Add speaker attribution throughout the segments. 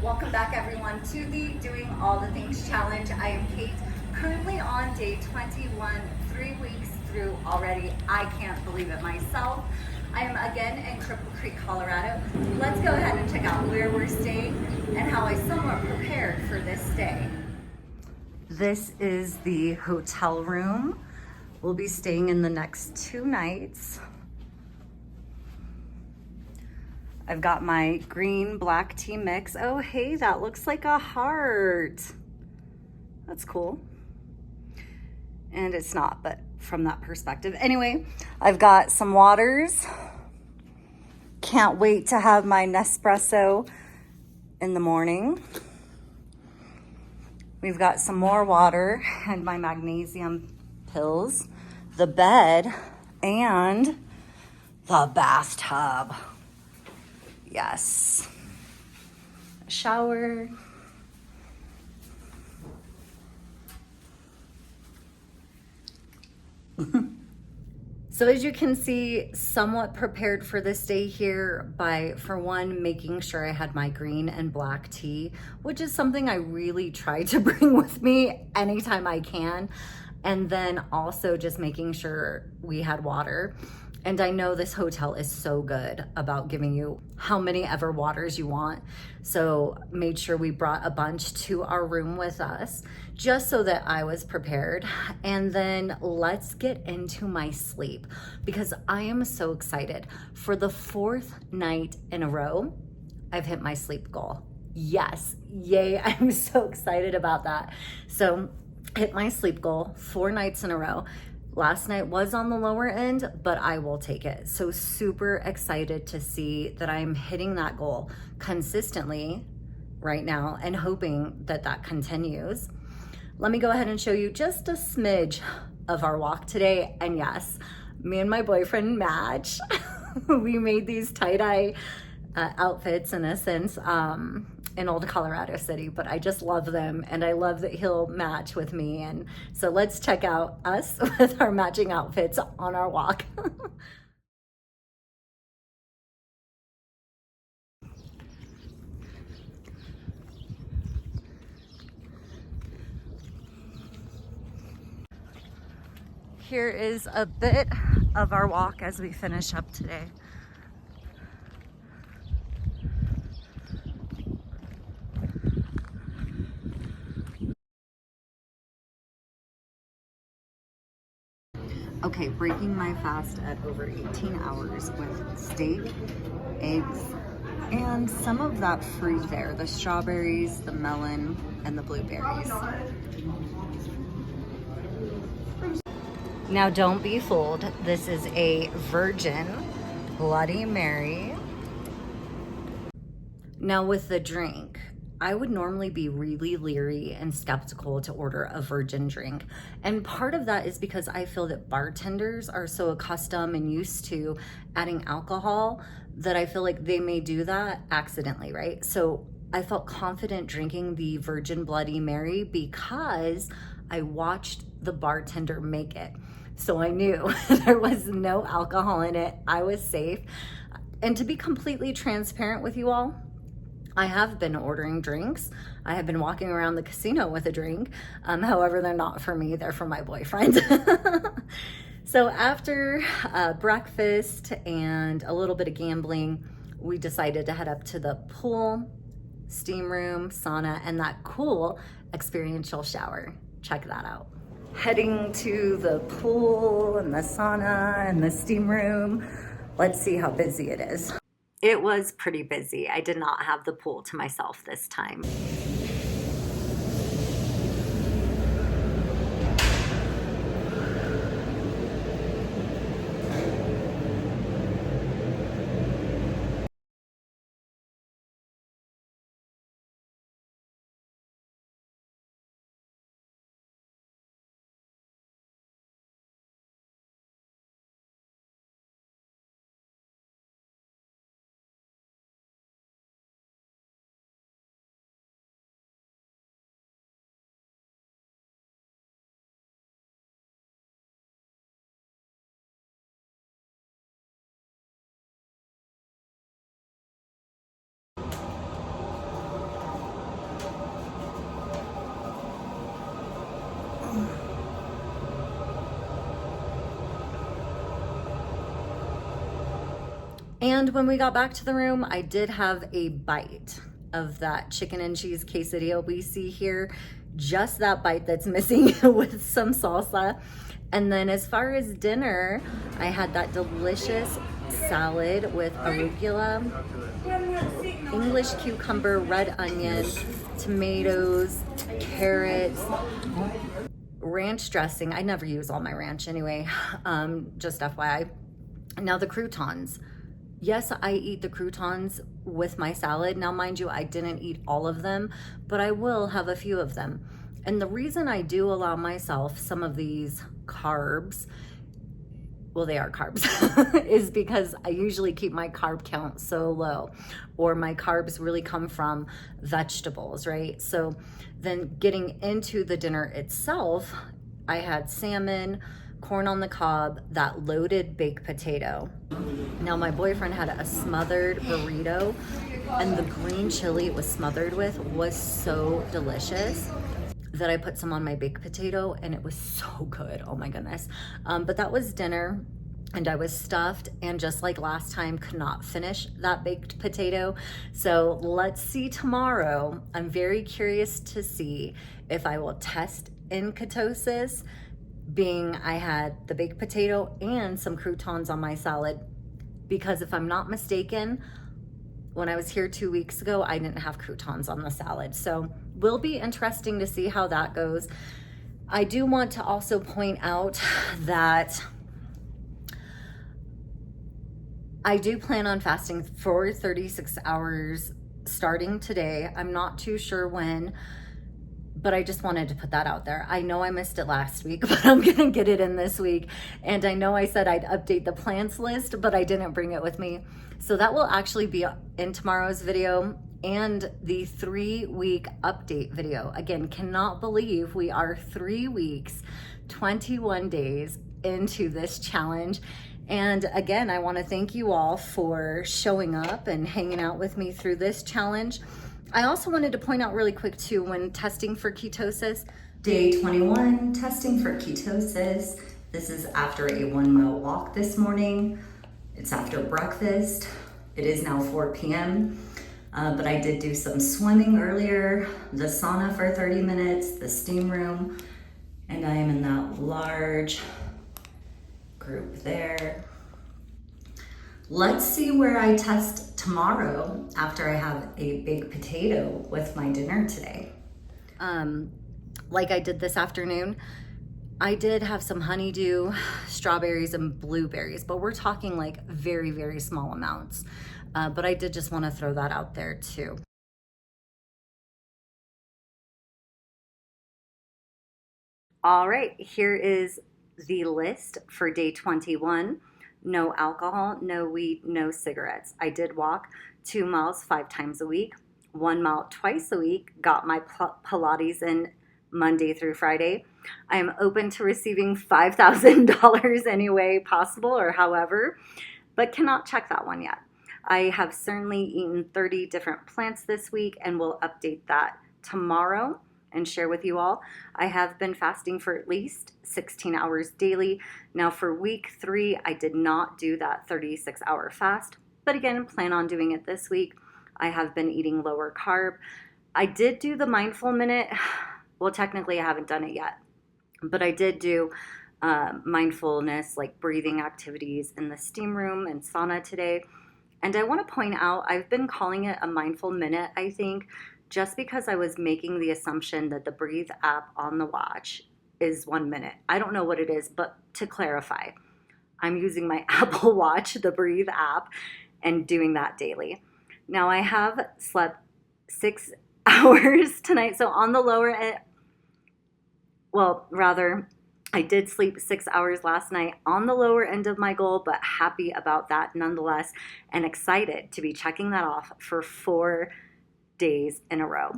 Speaker 1: Welcome back everyone to the Doing All the Things Challenge. I am Kate, currently on day 21, 3 weeks through already. I can't believe it myself. I am again in Cripple Creek, Colorado. Let's go ahead and check out where we're staying and how I somewhat prepared for this stay. This is the hotel room. We'll be staying in the next 2 nights. I've got my green black tea mix. Oh, hey, that looks like a heart. That's cool. And it's not, but from that perspective. Anyway, I've got some waters. Can't wait to have my Nespresso in the morning. We've got some more water and my magnesium pills, the bed, and the bathtub. Yes. A shower. So as you can see, somewhat prepared for this day here by, for one, making sure I had my green and black tea, which is something I really try to bring with me anytime I can. And then also just making sure we had water. And I know this hotel is so good about giving you how many ever waters you want. So made sure we brought a bunch to our room with us just so that I was prepared. And then let's get into my sleep because I am so excited. For the 4th night in a row, I've hit my sleep goal. Yes, yay, I'm so excited about that. So hit my sleep goal 4 nights in a row. Last night was on the lower end, but I will take it. So super excited to see that I'm hitting that goal consistently right now and hoping that that continues. Let me go ahead and show you just a smidge of our walk today. And yes, me and my boyfriend match. We made these tie-dye outfits in a sense in Old Colorado City, but I just love them and I love that he'll match with me. And so let's check out us with our matching outfits on our walk. Here is a bit of our walk as we finish up today. Okay, breaking my fast at over 18 hours with steak, eggs, and some of that fruit there, the strawberries, the melon, and the blueberries. Now don't be fooled, this is a virgin Bloody Mary. Now with the drink, I would normally be really leery and skeptical to order a virgin drink. And part of that is because I feel that bartenders are so accustomed and used to adding alcohol that I feel like they may do that accidentally, right? So I felt confident drinking the Virgin Bloody Mary because I watched the bartender make it. So I knew there was no alcohol in it. I was safe. And to be completely transparent with you all, I have been ordering drinks. I have been walking around the casino with a drink. However, they're not for me, they're for my boyfriend. So after breakfast and a little bit of gambling, we decided to head up to the pool, steam room, sauna, and that cool experiential shower. Check that out. Heading to the pool and the sauna and the steam room. Let's see how busy it is. It was pretty busy. I did not have the pool to myself this time. And when we got back to the room, I did have a bite of that chicken and cheese quesadilla we see here. Just that bite that's missing with some salsa. And then as far as dinner, I had that delicious salad with arugula, English cucumber, red onion, tomatoes, carrots, ranch dressing. I never use all my ranch anyway, just FYI. Now the croutons. Yes, I eat the croutons with my salad. Now, mind you, I didn't eat all of them, but I will have a few of them. And the reason I do allow myself some of these carbs, well, they are carbs, is because I usually keep my carb count so low, or my carbs really come from vegetables, right? So then getting into the dinner itself, I had salmon, corn on the cob, that loaded baked potato. Now my boyfriend had a smothered burrito, and the green chili it was smothered with was so delicious that I put some on my baked potato, and it was so good. Oh my goodness. But that was dinner, and I was stuffed, and just like last time, could not finish that baked potato. So let's see tomorrow. I'm very curious to see if I will test in ketosis, being I had the baked potato and some croutons on my salad, because if I'm not mistaken, when I was here 2 weeks ago, I didn't have croutons on the salad. So will be interesting to see how that goes. I do want to also point out that I do plan on fasting for 36 hours starting today. I'm not too sure when, but I just wanted to put that out there. I know I missed it last week, but I'm gonna get it in this week. And I know I said I'd update the plants list, but I didn't bring it with me. So that will actually be in tomorrow's video and the 3-week update video. Again, cannot believe we are 3 weeks, 21 days into this challenge. And again, I wanna thank you all for showing up and hanging out with me through this challenge. I also wanted to point out really quick too, when testing for ketosis, day 21, testing for ketosis. This is after a 1 mile walk this morning. It's after breakfast. It is now 4 p.m. But I did do some swimming earlier, the sauna for 30 minutes, the steam room, and I am in that large group there. Let's see where I test tomorrow after I have a baked potato with my dinner today. Like I did this afternoon, I did have some honeydew, strawberries, and blueberries, but we're talking like very, very small amounts. But I did just want to throw that out there too. All right, here is the list for day 21. No alcohol, no weed, no cigarettes. I did walk 2 miles 5 times a week, 1 mile twice a week, got my Pilates in Monday through Friday. I am open to receiving $5,000 any way possible or however, but cannot check that one yet. I have certainly eaten 30 different plants this week and will update that tomorrow and share with you all. I have been fasting for at least 16 hours daily. Now for week 3, I did not do that 36-hour fast, but again, plan on doing it this week. I have been eating lower carb. I did do the mindful minute. Well, technically I haven't done it yet, but I did do mindfulness, like breathing activities in the steam room and sauna today. And I want to point out, I've been calling it a mindful minute, I think, just because I was making the assumption that the Breathe app on the watch is 1 minute. I don't know what it is, but to clarify, I'm using my Apple Watch, the Breathe app, and doing that daily. Now I have slept 6 hours tonight, so on the lower end, well, rather, I did sleep 6 hours last night, on the lower end of my goal, but happy about that nonetheless, and excited to be checking that off for 4 days in a row.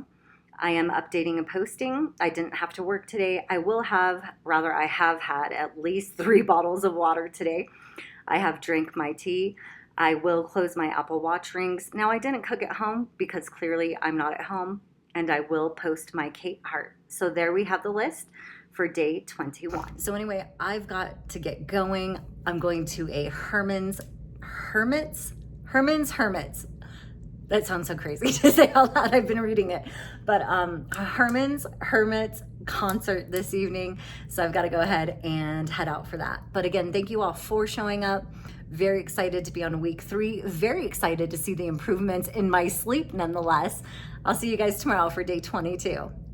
Speaker 1: I am updating and posting. I didn't have to work today. I have had at least 3 bottles of water today. I have drank my tea. I will close my Apple Watch rings. Now I didn't cook at home because clearly I'm not at home, and I will post my Kate heart. So there we have the list for day 21. So anyway, I've got to get going. I'm going to a Hermit's Herman's Hermits. That sounds so crazy to say out loud. I've been reading it. But Herman's Hermits concert this evening. So I've got to go ahead and head out for that. But again, thank you all for showing up. Very excited to be on week 3. Very excited to see the improvements in my sleep nonetheless. I'll see you guys tomorrow for day 22.